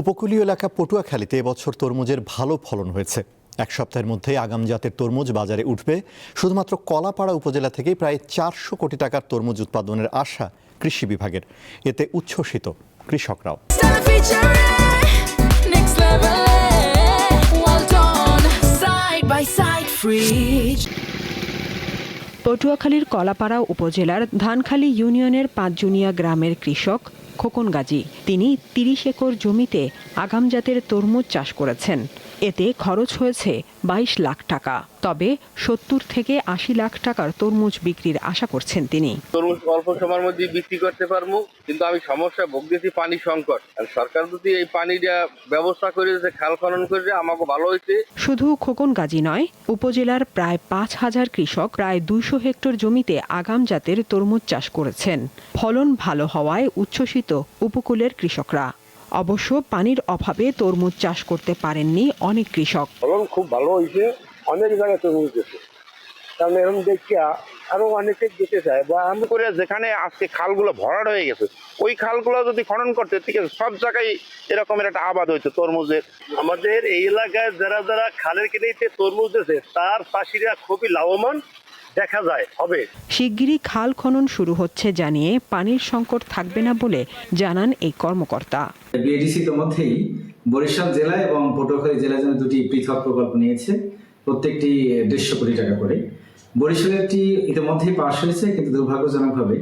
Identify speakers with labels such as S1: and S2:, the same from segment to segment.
S1: উপকূলীয় এলাকা পটুয়াখালীতে এবছর তরমুজের ভালো ফলন হয়েছে। এক সপ্তাহের মধ্যে আগাম জাতের তরমুজ বাজারে উঠবে। শুধুমাত্র কলাপাড়া উপজেলা থেকেই প্রায় 400 কোটি টাকার তরমুজ উৎপাদনের আশা কৃষি বিভাগের। এতে উচ্ছ্বসিত কৃষকরাও।
S2: পটুয়াখালীর কলাপাড়া উপজেলার ধানখালী ইউনিয়নের পাঁচজুনিয়া গ্রামের কৃষক খোকন গাজী। তিনি 30 একর জমিতে আগাম জাতের তরমুজ চাষ করেছেন। এতে খরচ হয়েছে 22 লাখ টাকা। তবে 70 থেকে 80 লাখ টাকার তরমুজ বিক্রির আশা করছেন তিনি।
S3: তরমুজ অল্প সময়ের মধ্যে বিক্রি করতে পারবো, কিন্তু আমি সমস্যা ভুগতেছি পানি সংকট। সরকার যদি এই পানিটা ব্যবস্থা করে খাল খনন করে আমাকে ভালো হইছে।
S2: শুধু খোকন গাজী নয়, উপজেলার প্রায় 5000 কৃষক প্রায় 200 হেক্টর জমিতে আগাম জাতের তরমুজ চাষ করেছেন। ফলন ভালো হওয়ায় উচ্ছ্বসিত উপকূলের কৃষকরা। অবশ্য পানির অভাবে তরমুজ চাষ করতে পারেননি অনেক কৃষক।
S4: ফলন খুব ভালো হয়েছে, অনেক জায়গায় তরমুজ গেছে, কারণ এরকম দেখিয়া আরো অনেকে যেতে চায়। বা
S5: আমি করে যেখানে আজকে খালগুলো ভরাট হয়ে গেছে, ওই খালগুলো যদি খনন করতে, ঠিক আছে, সব জায়গায় এরকমের একটা আবাদ হইতো তরমুজের।
S4: আমাদের এই এলাকায় যারা যারা খালের কেটেতে তরমুজ দিয়েছে তার চাষিরা খুবই লাভবান দেখা যায় হবে।
S2: শিগগিরই খাল খনন শুরু হচ্ছে জানিয়ে পানির সংকট থাকবে না বলে জানান এই কর্মকর্তা।
S6: বিএডিসি ইতিমধ্যেই বরিশাল জেলা এবং পটুয়াখালী জেলার জন্য দুটি পৃথক প্রকল্প নিয়েছে, প্রত্যেকটি 150 কোটি টাকা করে। বরিশালেরটি ইতিমধ্যেই পাশ হয়েছে, কিন্তু দুর্ভাগ্যজনকভাবে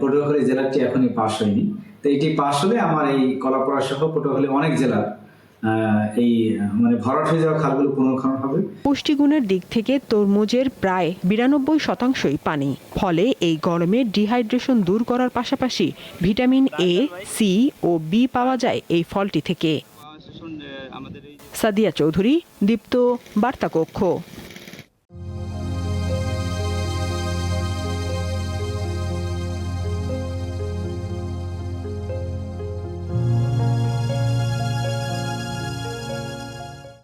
S6: পটুয়াখালী জেলারটি এখনই পাশ হয়নি। তো এটি পাশ হলে আমার এই কলাপাড়া সহ পটুয়াখালী অনেক জেলার এই ভরাট হয়ে যাওয়া খালগুলো পুনর্খনন হবে।
S2: পুষ্টিগুণের দিক থেকে তরমুজের প্রায় 92% পানি। ফলে এই গরমে ডিহাইড্রেশন দূর করার পাশাপাশি ভিটামিন এ, সি ও বি পাওয়া যায় এই ফলটি থেকে। সাদিয়া চৌধুরী, দীপ্ত বার্তা কক্ষ।